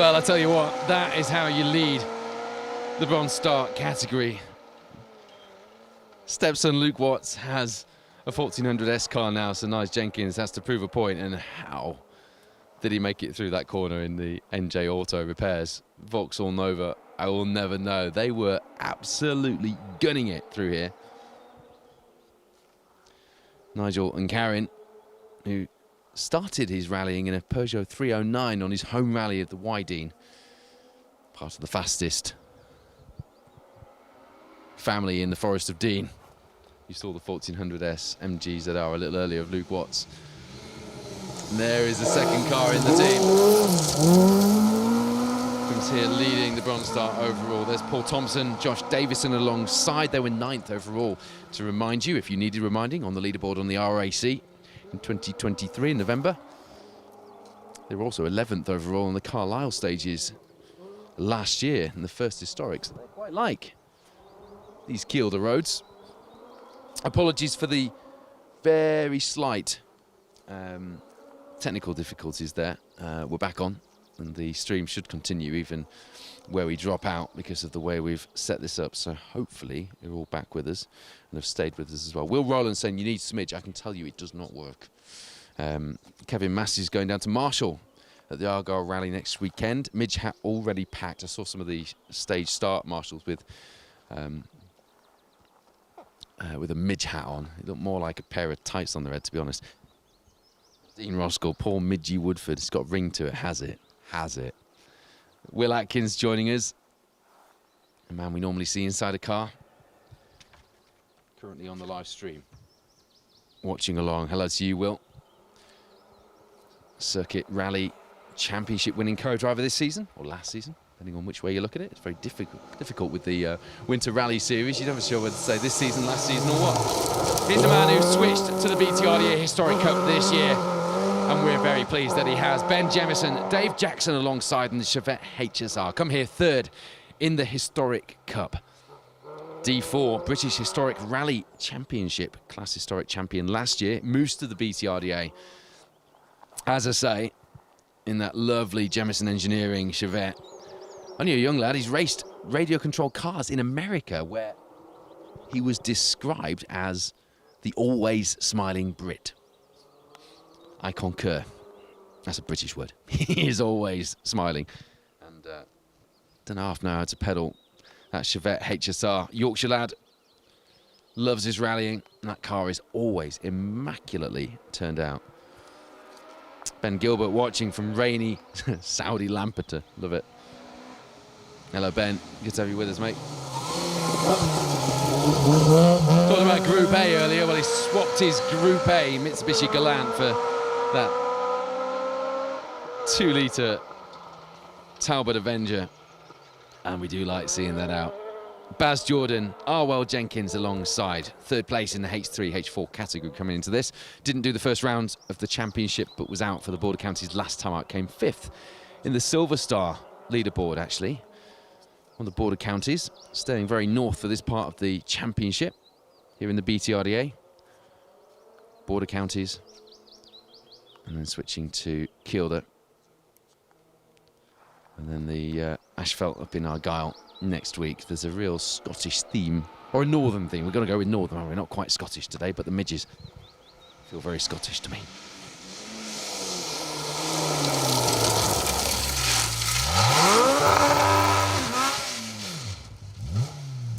Well, I tell you what, that is how you lead the Bronze Start category. Stepson Luke Watts has a 1400S car now, so Nige Jenkins has to prove a point, and how did he make it through that corner in the NJ Auto repairs? Vauxhall Nova, I will never know. They were absolutely gunning it through here. Nigel and Karen, who started his rallying in a Peugeot 309 on his home rally of the Wydene, part of the fastest family in the Forest of Dean. You saw the 1400S MGZR a little earlier of Luke Watts. And there is the second car in the team. Comes here leading the Bronze Star overall. There's Paul Thompson, Josh Davison alongside. They were 9th overall. To remind you, if you needed reminding, on the leaderboard on the RAC in 2023 in November. They were also 11th overall on the Carlisle stages last year in the first historics. They quite like these Kielder roads. Apologies for the very slight technical difficulties there. We're back on, and the stream should continue even where we drop out because of the way we've set this up. So hopefully you're all back with us and have stayed with us as well. Will Rowland saying you need smidge. I can tell you it does not work. Kevin Massey's going down to Marshall at the Argyle Rally next weekend. Midge hat already packed. I saw some of the stage start Marshalls with a midge hat on. It looked more like a pair of tights on their head, to be honest. Dean Roskell, Paul Midgey Woodford. It's got ring to it. Has it? Has it? Will Atkins joining us. A man we normally see inside a car. Currently on the live stream. Watching along. Hello to you, Will. Circuit Rally Championship winning co-driver this season, or last season, depending on which way you look at it. It's very difficult with the Winter Rally Series. You're never sure whether to say this season, last season, or what. Here's the man who switched to the BTRDA Historic Cup this year, and we're very pleased that he has. Ben Jemison, Dave Jackson alongside in the Chevette HSR. Come here 3rd in the Historic Cup. D4, British Historic Rally Championship, Class Historic Champion last year, moves to the BTRDA. As I say, in that lovely Jemison Engineering Chevette. Only a young lad, he's raced radio-controlled cars in America, where he was described as the always smiling Brit. I concur. That's a British word. He is always smiling. And don't half know how to pedal that Chevette HSR. Yorkshire lad, loves his rallying, and that car is always immaculately turned out. Ben Gilbert watching from rainy Saudi Lampeter. Love it. Hello, Ben. Good to have you with us, mate. Talking about Group A earlier. Well, he swapped his Group A Mitsubishi Galant for that 2-litre Talbot Avenger. And we do like seeing that out. Baz Jordan, Arwell Jenkins alongside. 3rd place in the H3, H4 category coming into this. Didn't do the first round of the championship, but was out for the Border Counties last time out. Came 5th in the Silver Star leaderboard, actually, on the Border Counties. Staying very north for this part of the championship here in the BTRDA. Border Counties. And then switching to Kielder. And then the asphalt up in Argyle next week. There's a real Scottish theme, or a northern theme. We're going to go with northern, aren't we? Not quite Scottish today, but the midges feel very Scottish to me.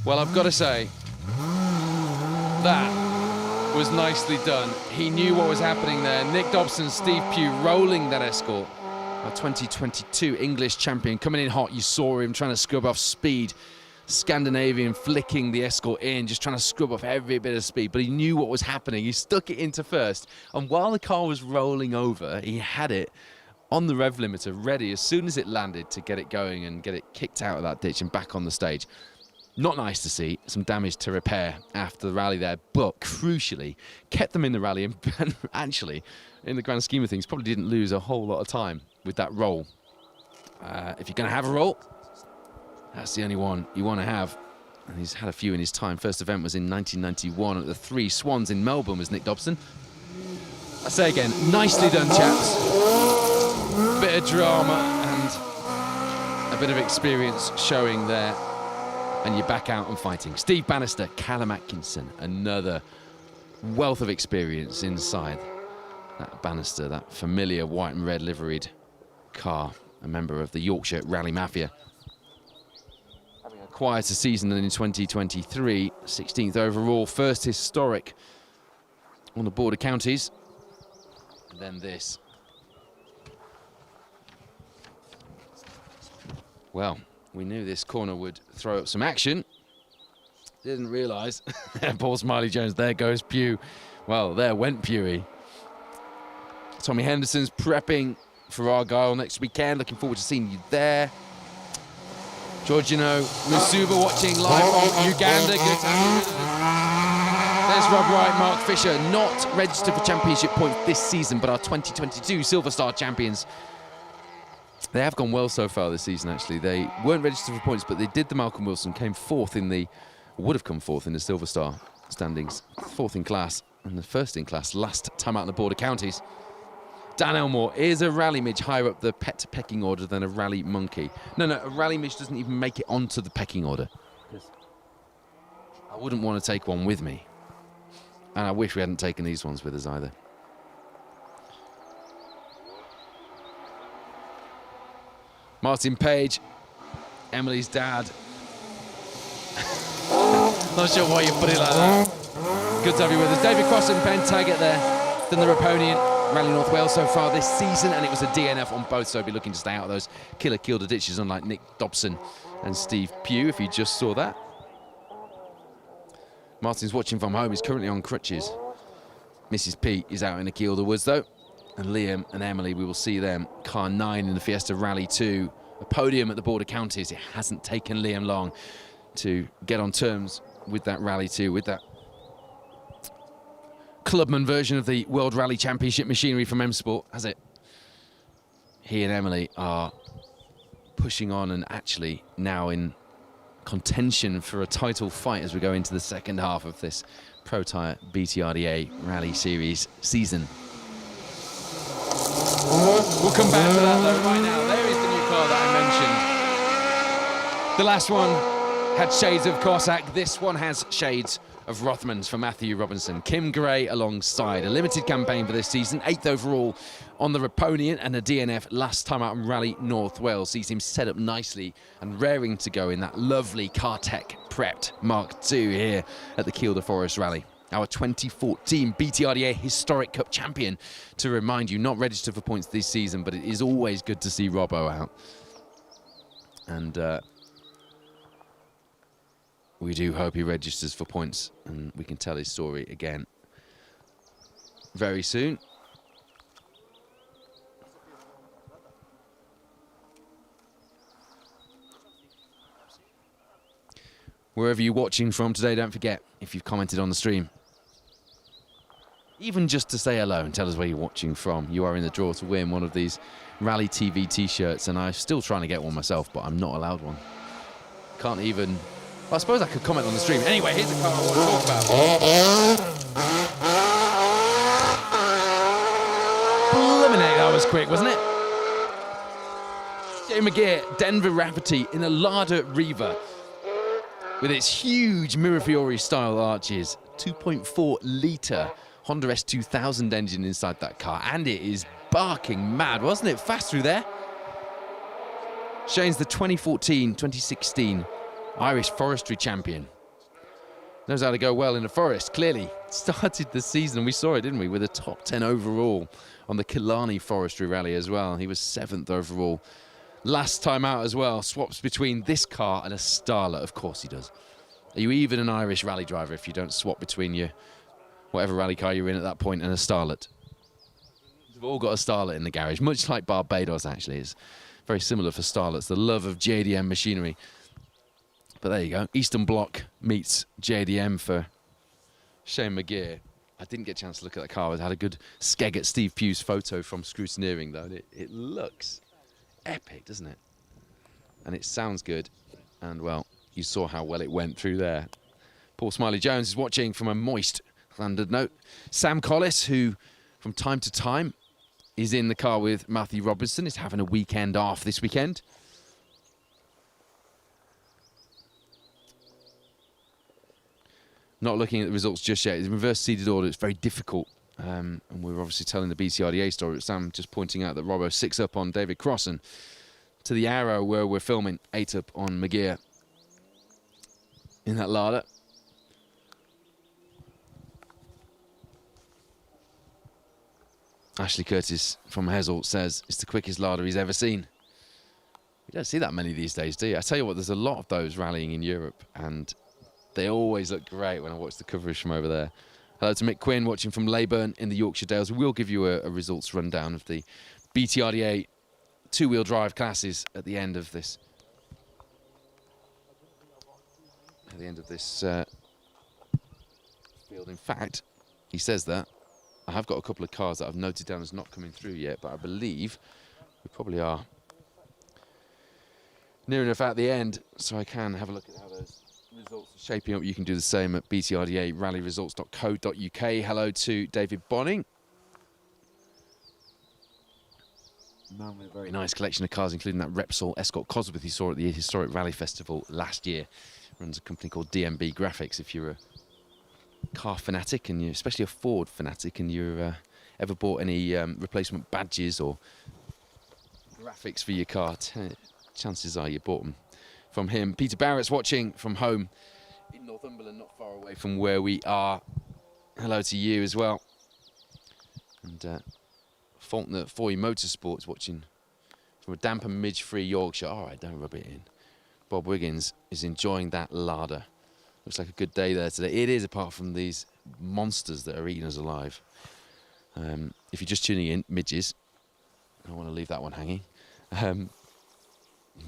Well, I've got to say, that was nicely done. He knew what was happening there. Nick Dobson, Steve Pugh rolling that Escort. Our 2022 English champion coming in hot. You saw him trying to scrub off speed. Scandinavian flicking the Escort in, just trying to scrub off every bit of speed. But he knew what was happening. He stuck it into first. And while the car was rolling over, he had it on the rev limiter ready as soon as it landed to get it going and get it kicked out of that ditch and back on the stage. Not nice to see. Some damage to repair after the rally there, but crucially kept them in the rally and actually, in the grand scheme of things, probably didn't lose a whole lot of time with that roll. If you're going to have a roll, that's the only one you want to have. And he's had a few in his time. First event was in 1991 at the Three Swans in Melbourne, was Nick Dobson. I say again, nicely done, chaps. Bit of drama and bit of experience showing there, and you're back out and fighting. Steve Bannister, Callum Atkinson, another wealth of experience inside that Bannister, that familiar white and red liveried car, a member of the Yorkshire Rally Mafia. Having a quieter season than in 2023, 16th overall, first historic on the border counties. And then this. Well, we knew this corner would throw up some action. Didn't realise. Paul Smiley-Jones, there goes Pugh. Well, there went Pewey. Tommy Henderson's prepping for Argyle next weekend. Looking forward to seeing you there. Georgino Musuba watching live from Uganda. Good to have you. There's Rob Wright, Mark Fisher, not registered for championship points this season, but our 2022 Silver Star champions. They have gone well so far this season, actually. They weren't registered for points, but they did the Malcolm Wilson, came fourth in the, would have come fourth in the Silver Star standings. Fourth in class, and the first in class last time out in the border counties. Dan Elmore is a rally midge higher up the pet pecking order than a rally monkey. No, a rally midge doesn't even make it onto the pecking order. I wouldn't want to take one with me. And I wish we hadn't taken these ones with us either. Martin Page, Emily's dad. Not sure why you put it like that. Good to have you with us. David Cross and Ben Taggart there. Done the Raponian Rally North Wales so far this season, and it was a DNF on both, so be looking to stay out of those killer Kielder ditches, unlike Nick Dobson and Steve Pugh, if you just saw that. Martin's watching from home. He's currently on crutches. Mrs. P is out in the Kielder woods, though. And Liam and Emily, we will see them. Car 9 in the Fiesta Rally 2. A podium at the border counties. It hasn't taken Liam long to get on terms with that Rally 2, with that clubman version of the World Rally Championship machinery from M Sport, has it? He and Emily are pushing on and actually now in contention for a title fight as we go into the second half of this Protyre BTRDA Rally Series season. We'll come back to that though right now. There is the new car that I mentioned. The last one had shades of Cossack. This one has shades of Rothmans for Matthew Robinson. Kim Gray alongside. A limited campaign for this season. 8th overall on the Raponian and a DNF last time out in Rally North Wales. Sees him set up nicely and raring to go in that lovely Cartec prepped Mark II here at the Kielder Forest Rally. Our 2014 BTRDA Historic Cup champion, to remind you, not registered for points this season, but it is always good to see Robbo out. And we do hope he registers for points and we can tell his story again very soon. Wherever you're watching from today, don't forget, if you've commented on the stream, even just to say hello and tell us where you're watching from, you are in the draw to win one of these Rally TV t-shirts, and I'm still trying to get one myself, but I'm not allowed one. Can't even... Well, I suppose I could comment on the stream. Anyway, here's a car I want to talk about. Eliminate, that was quick, wasn't it? Jay McGear, Denver Rafferty in a Lada Riva with its huge Mirafiori-style arches, 2.4 litre Honda S2000 engine inside that car, and it is barking mad, wasn't it? Fast through there. Shane's the 2014-2016 Irish forestry champion. Knows how to go well in the forest, clearly. Started the season, we saw it, didn't we, with a top 10 overall on the Killarney Forestry Rally as well. He was 7th overall. Last time out as well, swaps between this car and a Starlet. Of course he does. Are you even an Irish rally driver if you don't swap between your whatever rally car you're in at that point and a Starlet? They've all got a Starlet in the garage, much like Barbados actually. It's very similar for Starlets, the love of JDM machinery. But there you go, Eastern Bloc meets JDM for Shane McGear. I didn't get a chance to look at the car. I had a good skeg at Steve Pugh's photo from scrutineering though. It looks epic, doesn't it? And it sounds good. And well, you saw how well it went through there. Paul Smiley-Jones is watching from a moist landed note. Sam Collis, who from time to time is in the car with Matthew Robinson, is having a weekend off this weekend. not looking at the results just yet. It's reverse seeded order. It's very difficult. And we're obviously telling the BTRDA story. Sam just pointing out that Robbo 6 up on David Crossan. To the arrow where we're filming, 8 up on McGear in that larder. Ashley Curtis from Hessel says it's the quickest larder he's ever seen. You don't see that many these days, do you? I tell you what, there's a lot of those rallying in Europe, and they always look great when I watch the coverage from over there. Hello to Mick Quinn watching from Leyburn in the Yorkshire Dales. We'll give you a results rundown of the BTRDA two-wheel drive classes at the end of this. At the end of this field. In fact, he says that. I have got a couple of cars that I've noted down as not coming through yet, but I believe we probably are near enough at the end, so I can have a look at how those results are shaping up. You can do the same at btrdaRallyResults.co.uk. Hello to David Bonning. Man with a very nice collection of cars, including that Repsol Escort Cosworth you saw at the Historic Rally Festival last year. Runs a company called DMB Graphics. If you're a car fanatic, and you're especially a Ford fanatic, and you've ever bought any replacement badges or graphics for your car, chances are you bought them from him. Peter Barrett's watching from home in Northumberland, not far away from where we are. Hello to you as well. And Faulkner 4E Motorsports watching from a damp and midge-free Yorkshire. All right, don't rub it in. Bob Wiggins is enjoying that larder. Looks like a good day there today. It is, apart from these monsters that are eating us alive. If you're just tuning in, midges, I don't want to leave that one hanging.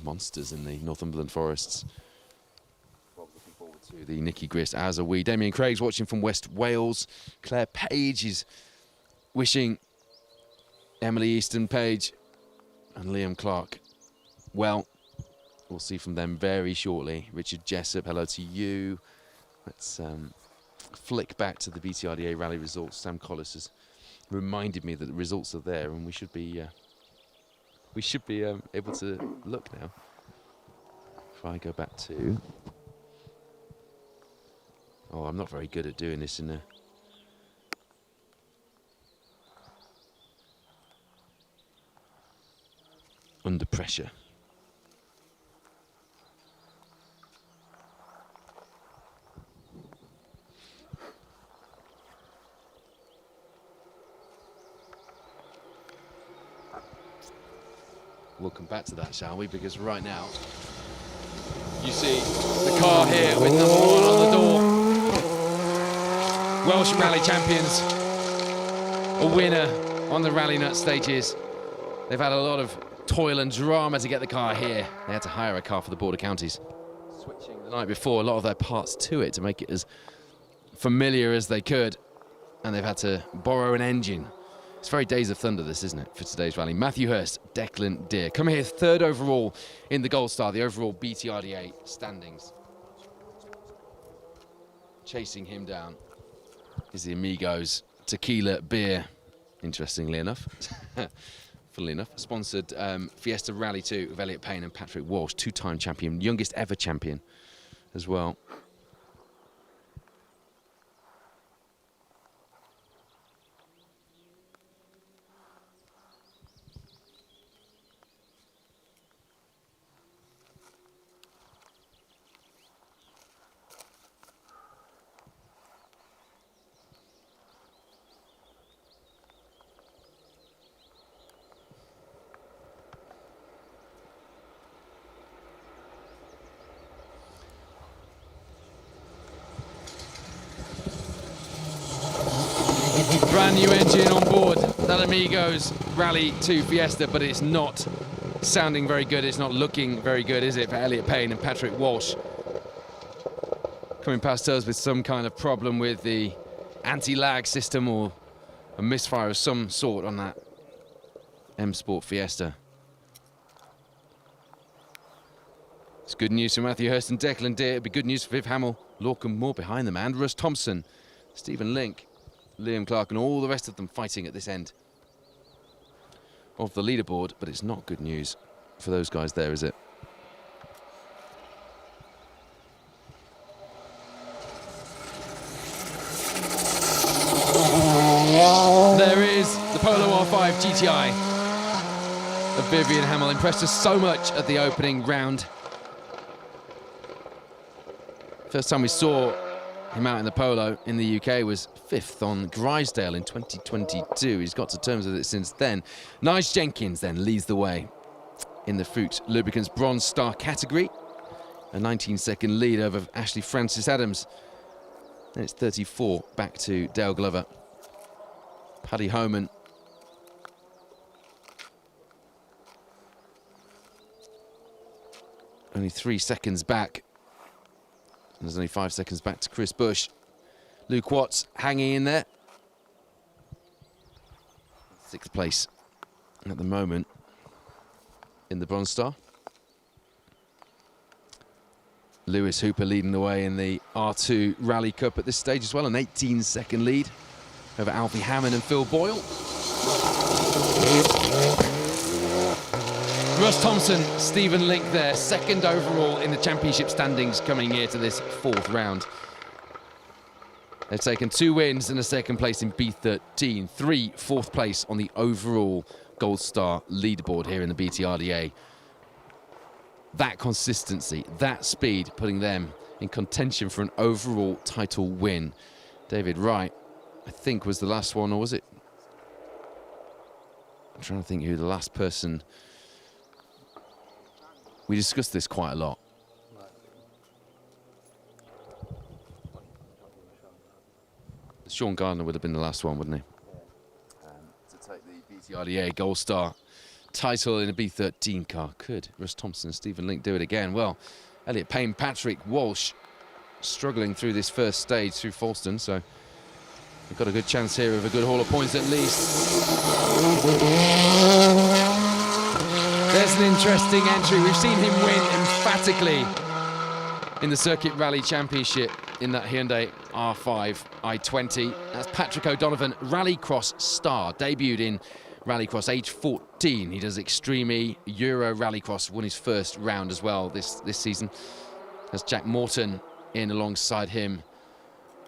Monsters in the Northumberland forests. Well, looking forward to the Nicky Grist, as are we. Damien Craig's watching from West Wales. Claire Page is wishing Emily Easton Page and Liam Clark well. We'll see from them very shortly. Richard Jessup, hello to you. Let's flick back to the BTRDA rally results. Sam Collis has reminded me that the results are there, and we should be able to look now. If I go back to... Oh, I'm not very good at doing this in a... under pressure. We'll come back to that, shall we? Because right now, you see the car here with number 1 on the door. Welsh Rally Champions, a winner on the Rally Nut stages. They've had a lot of toil and drama to get the car here. They had to hire a car for the Border Counties, switching the night before a lot of their parts to it to make it as familiar as they could, and they've had to borrow an engine. It's very Days of Thunder, this, isn't it, for today's rally. Matthew Hurst, Declan Deer. Come here, 3rd overall in the Gold Star, the overall BTRDA standings. Chasing him down is the Amigos Tequila Beer, interestingly enough. Funnily enough, sponsored Fiesta Rally 2 of Elliot Payne and Patrick Walsh, 2-time champion, youngest ever champion as well. Brand new engine on board that Amigos Rally 2 Fiesta, but it's not sounding very good. It's not looking very good, is it, for Elliot Payne and Patrick Walsh? Coming past us with some kind of problem with the anti-lag system or a misfire of some sort on that M Sport Fiesta. It's good news for Matthew Hurst and Declan Deer. It'll be good news for Viv Hamill, Lorcan Moore behind them, and Russ Thompson, Stephen Link, Liam Clark, and all the rest of them fighting at this end of the leaderboard. But it's not good news for those guys there, is it? Polo R5 GTI of Vivian Hamel. Impressed us so much at the opening round. First time we saw him out in the Polo in the UK was 5th on Grisdale in 2022. He's got to terms with it since then. Nige Jenkins then leads the way in the Fruit Lubricants Bronze Star category. A 19-second lead over Ashley Francis Adams. Then it's 34 back to Dale Glover. Paddy Homan. Only 3 seconds back. There's only 5 seconds back to Chris Bush. Luke Watts hanging in there. 6th place at the moment in the Bronze Star. Lewis Hooper leading the way in the R2 Rally Cup at this stage as well. An 18-second lead over Alfie Hammond and Phil Boyle. Russ Thompson, Stephen Link there, 2nd overall in the championship standings coming here to this 4th round. They've taken 2 wins and a 2nd place in B13, 3 4th place on the overall Gold Star leaderboard here in the BTRDA. That consistency, that speed, putting them in contention for an overall title win. David Wright, I think, was the last one, or was it? I'm trying to think who the last person... We discussed this quite a lot. Sean Gardner would have been the last one, wouldn't he? To take the BTRDA Gold Star title in a B13 car. Could Russ Thompson and Stephen Link do it again? Well, Elliot Payne, Patrick Walsh struggling through this first stage through Falston, so we've got a good chance here of a good haul of points at least. There's an interesting entry. We've seen him win emphatically in the Circuit Rally Championship in that Hyundai R5 i20. That's Patrick O'Donovan, Rallycross star, debuted in Rallycross age 14. He does Extreme E, Euro Rallycross, won his first round as well this season. There's Jack Morton in alongside him,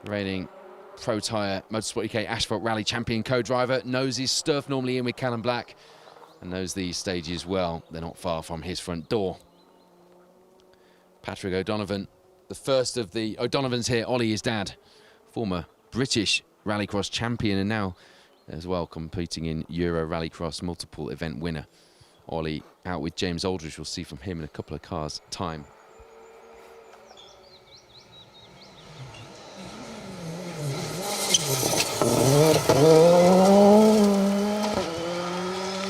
reigning Protyre Motorsport UK Asphalt Rally champion co-driver. Knows his stuff, normally in with Callum Black, and knows these stages well. They're not far from his front door. Patrick O'Donovan, the first of the O'Donovans here. Ollie, his dad, former British Rallycross champion, and now as well competing in Euro Rallycross, multiple event winner. Ollie out with James Aldridge. We'll see from him in a couple of cars' time.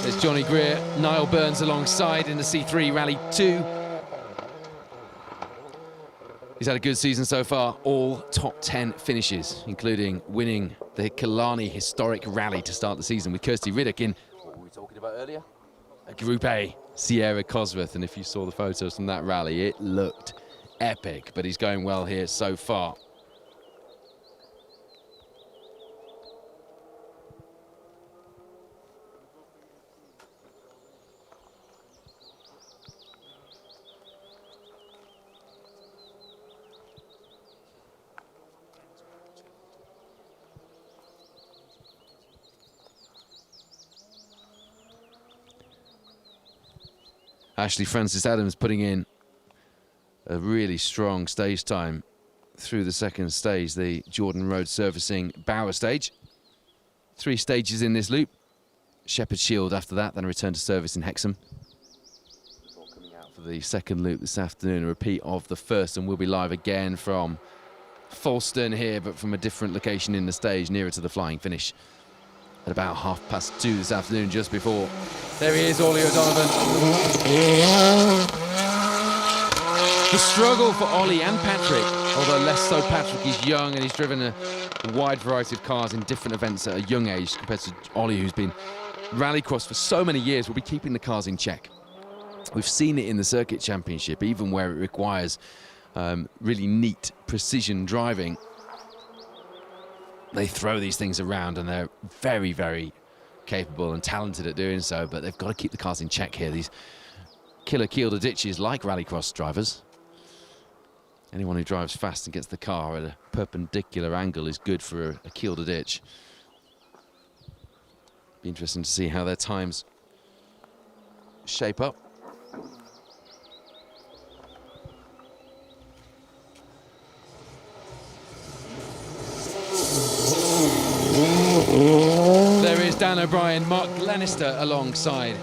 There's Johnny Greer, Niall Burns alongside in the C3 Rally 2. He's had a good season so far, all top 10 finishes, including winning the Killarney Historic Rally to start the season with Kirsty Riddock in, what were we talking about earlier? A Group A, Sierra Cosworth, and if you saw the photos from that rally, it looked epic, but he's going well here so far. Ashley Francis Adams putting in a really strong stage time through the second stage, the Jordan Road Surfacing Bauer stage. 3 stages in this loop. Shepherd Shield after that, then a return to service in Hexham. Before coming out for the second loop this afternoon, a repeat of the first, and we'll be live again from Falston here, but from a different location in the stage, nearer to the flying finish. At about 2:30 this afternoon, just before. There he is, Ollie O'Donovan. The struggle for Ollie and Patrick, although less so Patrick. He's young and he's driven a wide variety of cars in different events at a young age compared to Ollie, who's been rallycross for so many years, will be keeping the cars in check. We've seen it in the Circuit Championship, even where it requires really neat precision driving. They throw these things around and they're very, very capable and talented at doing so, but they've got to keep the cars in check here. These killer Kielder ditches, like rallycross drivers. Anyone who drives fast and gets the car at a perpendicular angle is good for a Kielder ditch. Be interesting to see how their times shape up. There is Dan O'Brien, Mark Glenister alongside.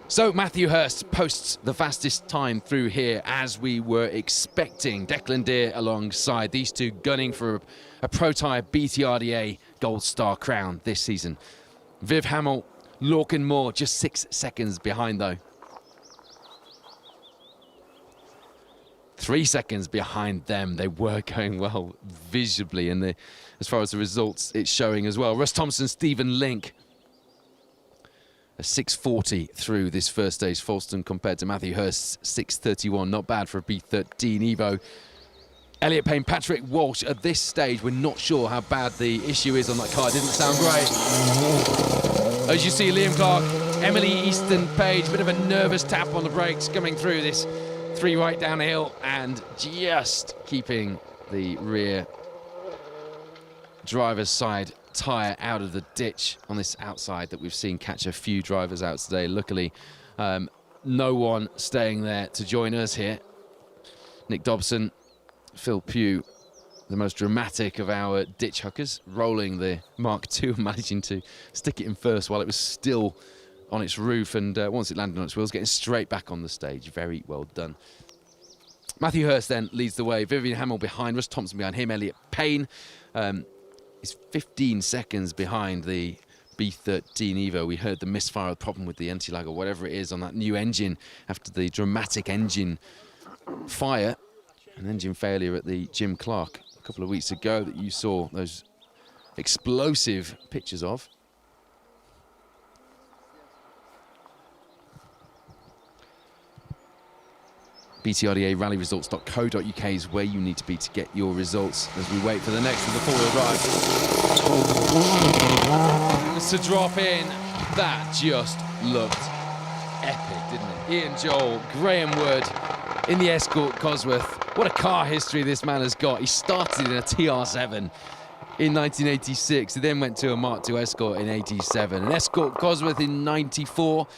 So Matthew Hurst posts the fastest time through here, as we were expecting. Declan Deer alongside, these two gunning for a Protyre BTRDA Gold Star crown this season. Viv Hamill, Lorcan Moore just 6 seconds behind though. 3 seconds behind them. They were going well visibly, and as far as the results it's showing as well. Russ Thompson, Stephen Link, a 6:40 through this first stage Folkestone compared to Matthew Hurst's 6:31. Not bad for a B13 Evo. Elliot Payne, Patrick Walsh. At this stage, we're not sure how bad the issue is on that car. It didn't sound great. As you see, Liam Clark, Emily Easton Page, bit of a nervous tap on the brakes coming through this 3 right downhill, and just keeping the rear driver's side tyre out of the ditch on this outside that we've seen catch a few drivers out today. Luckily, no one staying there to join us here. Nick Dobson, Phil Pugh, the most dramatic of our ditch huckers, rolling the Mark II, managing to stick it in first while it was still on its roof, and once it landed on its wheels, getting straight back on the stage. Very well done. Matthew Hurst then leads the way. Vivian Hamill behind, Russ Thompson behind him, Elliot Payne is 15 seconds behind the B13 Evo. We heard the misfire, the problem with the anti-lag or whatever it is on that new engine after the dramatic engine fire, an engine failure at the Jim Clark a couple of weeks ago that you saw those explosive pictures of. BTRDA rallyresults.co.uk is where you need to be to get your results as we wait for the next with the four-wheel drive. To drop in, that just looked epic, didn't it? Ian Joel, Graham Wood in the Escort Cosworth. What a car history this man has got. He started in a TR7 in 1986. He then went to a Mark II Escort in 87, an Escort Cosworth in 94,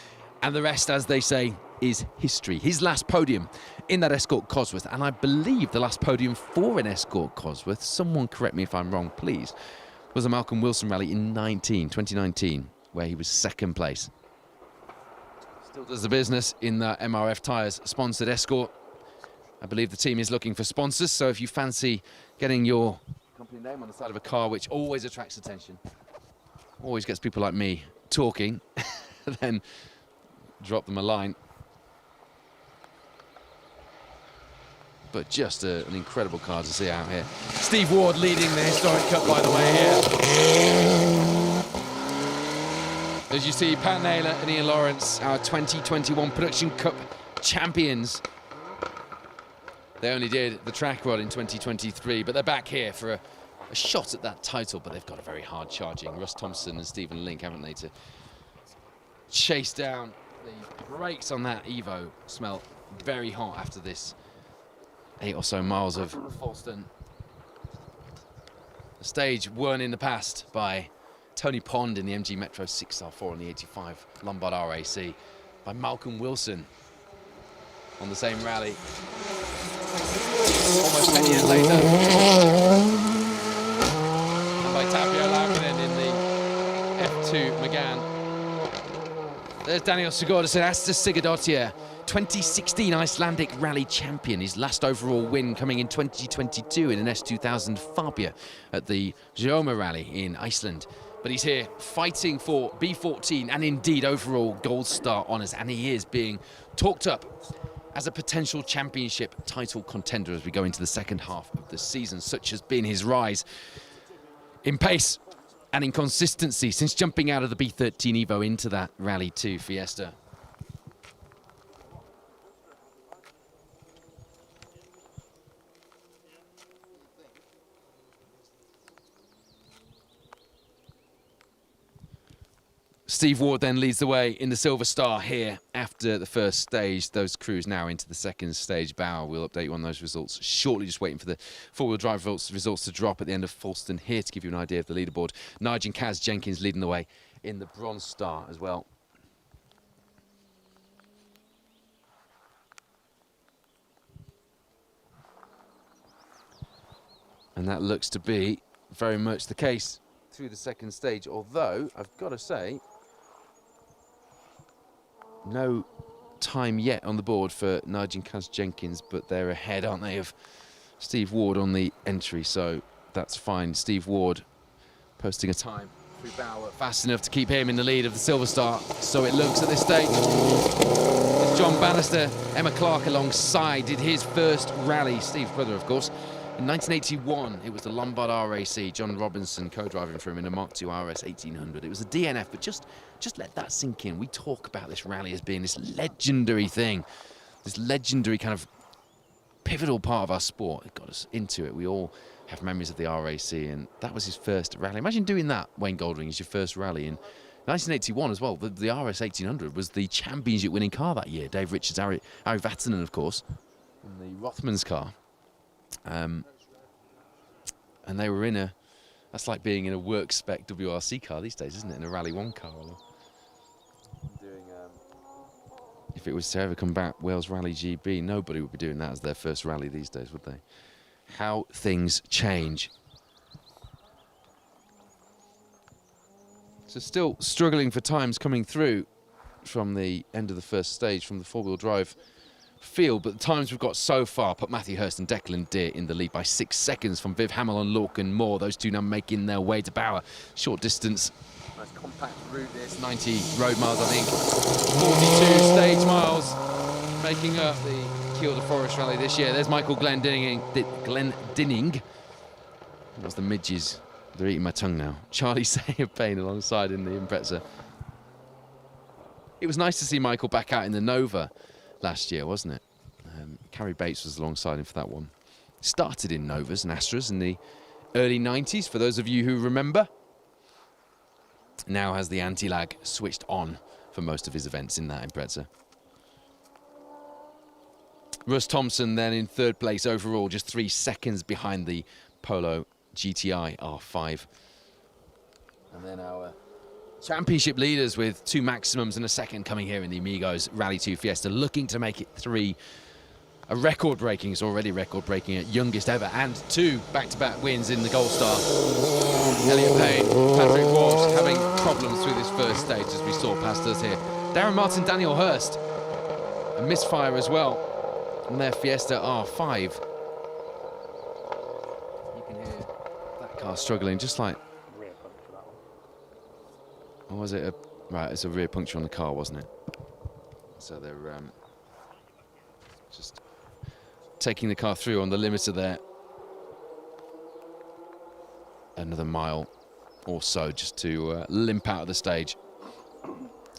and the rest, as they say, is history. His last podium in that Escort Cosworth, and I believe the last podium for an Escort Cosworth, someone correct me if I'm wrong, please, was a Malcolm Wilson rally in 2019, where he was second place. Still does the business in the MRF Tyres sponsored Escort. I believe the team is looking for sponsors, so if you fancy getting your company name on the side of a car, which always attracts attention, always gets people like me talking, then drop them a line. But just an incredible car to see out here. Steve Ward leading the Historic Cup, by the way, here. As you see, Pat Naylor and Ian Lawrence, our 2021 Production Cup champions. They only did the track rod in 2023, but they're back here for a shot at that title, but they've got a very hard charging Russ Thompson and Stephen Link, haven't they, to chase down. The brakes on that Evo smell very hot after this 8 or so miles of Folkestone. The stage won in the past by Tony Pond in the MG Metro 6R4 on the 85 Lombard RAC, by Malcolm Wilson on the same rally almost 10 years later, and by Tapio Laukkanen in the F2 Megane. There's Daniel Sigurdsson, Asta Sigurdottir, 2016 Icelandic Rally champion. His last overall win coming in 2022 in an S2000 Fabia at the Geoma Rally in Iceland. But he's here fighting for B14 and indeed overall Gold Star honours, and he is being talked up as a potential championship title contender as we go into the second half of the season. Such has been his rise in pace and in consistency since jumping out of the B13 Evo into that Rally 2 Fiesta. Steve Ward then leads the way in the Silver Star here at after the first stage. Those crews now into the second stage. Bauer, we'll update you on those results shortly. Just waiting for the four-wheel drive results to drop at the end of Falston here to give you an idea of the leaderboard. Nigel and Kaz Jenkins leading the way in the Bronze Star as well. And that looks to be very much the case through the second stage, although I've got to say, no time yet on the board for Nigel and Kaz Jenkins, but they're ahead, aren't they, of Steve Ward on the entry, so that's fine. Steve Ward posting a time through Bauer, fast enough to keep him in the lead of the Silver Star, so it looks at this stage. It's John Bannister, Emma Clark alongside, did his first rally, Steve's brother, of course. In 1981, it was the Lombard RAC, John Robinson co-driving for him in a Mark II RS 1800. It was a DNF, but just let that sink in. We talk about this rally as being this legendary thing, this legendary kind of pivotal part of our sport. It got us into it. We all have memories of the RAC, and that was his first rally. Imagine doing that, Wayne Goldring, as your first rally in 1981 as well. The RS 1800 was the championship-winning car that year. Dave Richards, Ari Vatanen, of course, in the Rothmans car. And they were in that's like being in a work spec WRC car these days, isn't it? In a Rally 1 car. If it was to ever come back, Wales Rally GB, nobody would be doing that as their first rally these days, would they? How things change. So still struggling for times coming through from the end of the first stage, from the four-wheel drive field, but the times we've got so far put Matthew Hurst and Declan Deer in the lead by 6 seconds from Viv Hamill and Lorcan Moore. Those two now making their way to Bauer. Short distance, nice compact route this, 90 road miles I think, 42 stage miles, making up the Kielder Forest Rally this year. There's Michael Glendinning. That was the midges. They're eating my tongue now. Charlie Sayer Payne alongside in the Impreza. It was nice to see Michael back out in the Nova last year, wasn't it? Carrie Bates was alongside him for that one. Started in Novas and Astras in the early 90s, for those of you who remember. Now has the anti-lag switched on for most of his events in that Impreza. Russ Thompson then in third place overall, just 3 seconds behind the Polo GTI R5. And then our championship leaders with 2 maximums and a second coming here in the Amigos Rally 2 Fiesta, looking to make it 3. A record-breaking, it's already record-breaking at youngest ever, and 2 back-to-back wins in the Gold Star. Elliot Payne, Patrick Walsh having problems through this first stage as we saw past us here. Darren Martin, Daniel Hurst, a misfire as well on their Fiesta R5. You can hear that car struggling, just like... Or was it right, it's a rear puncture on the car, wasn't it? So they're just taking the car through on the limiter there. Another mile or so just to limp out of the stage.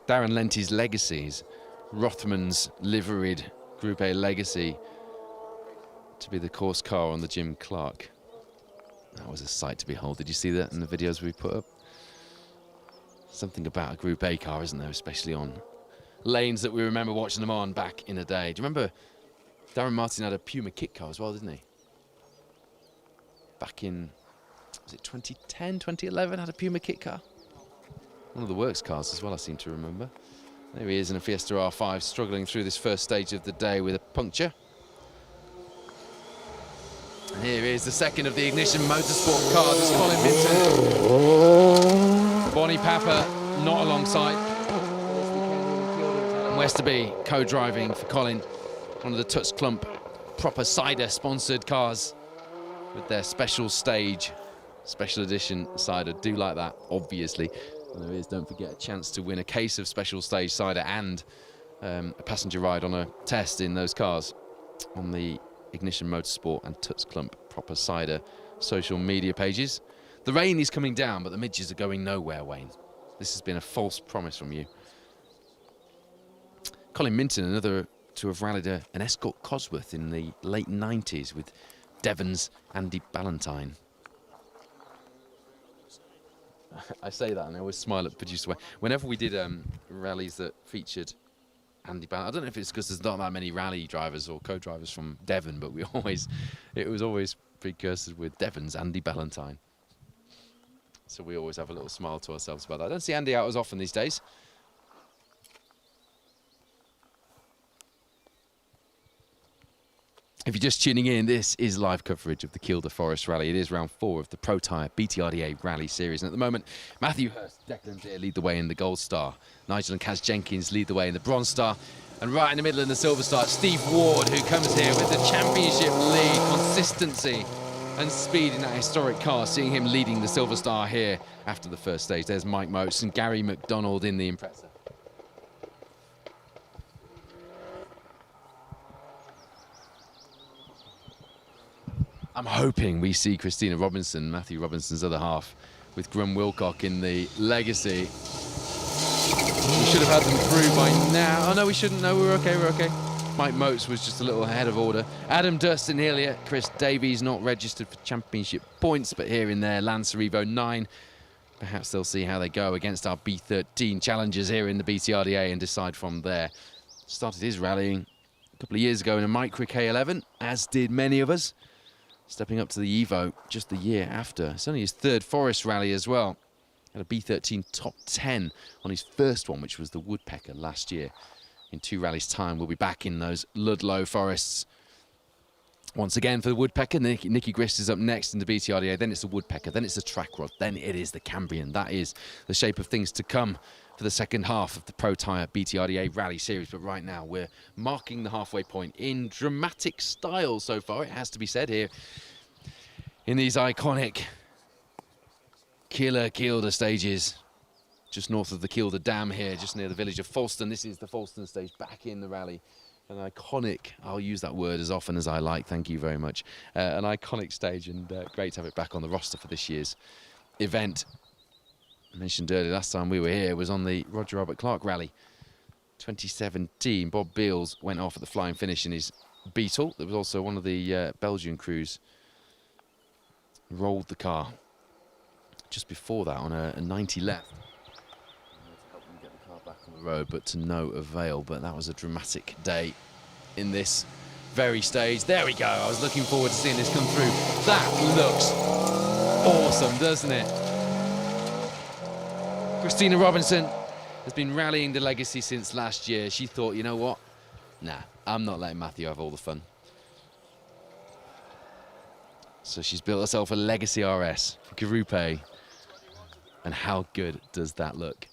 Darren Lenty's Legacies, Rothman's liveried Group A Legacy to be the course car on the Jim Clark. That was a sight to behold. Did you see that in the videos we put up? Something about a Group A car, isn't there? Especially on lanes that we remember watching them on back in the day. Do you remember Darren Martin had a Puma kit car as well, didn't he? Back in, was it 2010, 2011, had a Puma kit car? One of the works cars as well, I seem to remember. There he is in a Fiesta R5, struggling through this first stage of the day with a puncture. And here is the second of the Ignition Motorsport cars. It's Colin Minton. Bonnie Papa not alongside. And Westerby co-driving for Colin. One of the Tuts Clump proper cider sponsored cars with their special stage, special edition cider. Do like that, obviously. And there is, don't forget, a chance to win a case of special stage cider and a passenger ride on a test in those cars on the Ignition Motorsport and Tuts Clump proper cider social media pages. The rain is coming down, but the midges are going nowhere, Wayne. This has been a false promise from you. Colin Minton, another to have rallied an Escort Cosworth in the late 90s with Devon's Andy Ballantyne. I say that and I always smile at producer Wayne. Whenever we did rallies that featured Andy Ballantine. I don't know if it's because there's not that many rally drivers or co-drivers from Devon, but it was always precursored with Devon's Andy Ballantine. So we always have a little smile to ourselves about that. I don't see Andy out as often these days. If you're just tuning in, this is live coverage of the Kielder Forest Rally. It is round 4 of the Protyre BTRDA Rally Series. And at the moment, Matthew Hurst, Declan Deere lead the way in the Gold Star. Nigel and Kaz Jenkins lead the way in the Bronze Star. And right in the middle in the Silver Star, Steve Ward, who comes here with the championship lead, consistency and speed in that historic car. Seeing him leading the Silver Star here after the first stage. There's Mike Moats and Gary McDonald in the Impreza. I'm hoping we see Christina Robinson, Matthew Robinson's other half, with Grum Wilcock in the Legacy. We should have had them through by now. Oh, no, we shouldn't. No, we're okay. Mike Moats was just a little ahead of order. Adam Durston here. Chris Davies not registered for championship points, but here in there, Lancer Evo 9. Perhaps they'll see how they go against our B13 challengers here in the BTRDA and decide from there. Started his rallying a couple of years ago in a Micra K11, as did many of us. Stepping up to the Evo just the year after. It's only his 3rd Forest rally as well. Had a B13 top 10 on his first one, which was the Woodpecker last year. In 2 rallies' time, we'll be back in those Ludlow forests. Once again for the Woodpecker, Nicky Grist is up next in the BTRDA. Then it's the Woodpecker, then it's the Track Rod, then it is the Cambrian. That is the shape of things to come for the second half of the Protyre BTRDA Rally Series. But right now, we're marking the halfway point in dramatic style so far, it has to be said, here in these iconic Kielder stages, just north of the Kielder Dam here, just near the village of Falston. This is the Falston stage back in the rally. An iconic, I'll use that word as often as I like, thank you very much. An iconic stage, and great to have it back on the roster for this year's event. I mentioned earlier, last time we were here was on the Roger Robert Clark Rally 2017. Bob Beals went off at the flying finish in his Beetle. There was also one of the Belgian crews rolled the car just before that on a 90 left. To help them get the car back on the road, but to no avail. But that was a dramatic day in this very stage. There we go. I was looking forward to seeing this come through. That looks awesome, doesn't it? Christina Robinson has been rallying the Legacy since last year. She thought, you know what? Nah, I'm not letting Matthew have all the fun. So she's built herself a Legacy RS for Group A. And how good does that look?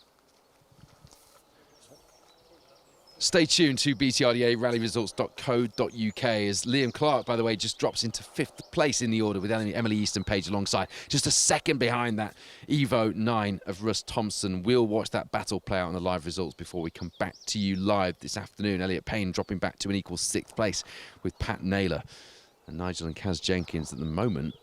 Stay tuned to BTRDA rallyresults.co.uk as Liam Clark, by the way, just drops into 5th place in the order with Emily Easton Page alongside. Just a second behind that Evo 9 of Russ Thompson. We'll watch that battle play out on the live results before we come back to you live this afternoon. Elliot Payne dropping back to an equal 6th place with Pat Naylor. And Nigel and Kaz Jenkins at the moment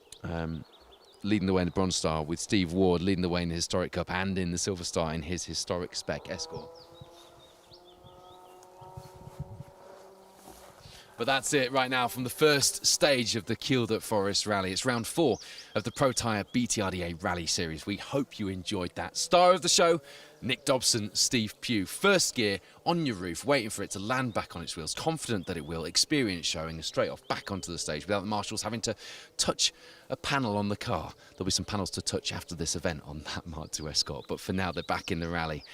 leading the way in the Bronze Star, with Steve Ward leading the way in the Historic Cup and in the Silver Star in his Historic Spec Escort. But that's it right now from the first stage of the Kielder Forest Rally. It's round 4 of the Protyre BTRDA Rally Series. We hope you enjoyed that. Star of the show, Nick Dobson, Steve Pugh. First gear on your roof, waiting for it to land back on its wheels, confident that it will. Experience showing straight off back onto the stage without the marshals having to touch a panel on the car. There'll be some panels to touch after this event on that Mark II Escort, but for now they're back in the rally.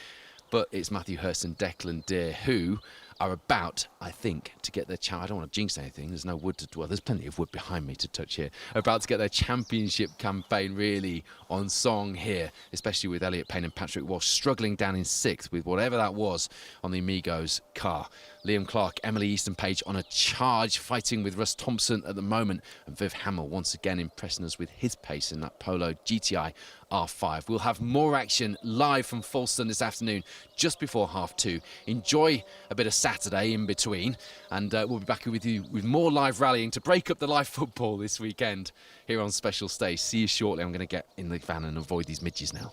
But it's Matthew Hurst and Declan Deere who are about, I think, to get their I don't want to jinx anything. There's no wood to dwell. There's plenty of wood behind me to touch here. About to get their championship campaign really on song here, especially with Elliot Payne and Patrick Walsh struggling down in 6th with whatever that was on the Amigos car. Liam Clark, Emily Easton Page on a charge, fighting with Russ Thompson at the moment. And Viv Hamill once again impressing us with his pace in that Polo GTI R5. We'll have more action live from Falston this afternoon, just before 2:30. Enjoy a bit of Saturday in between, and we'll be back with you with more live rallying to break up the live football this weekend here on Special Stage. See you shortly. I'm going to get in the van and avoid these midges now.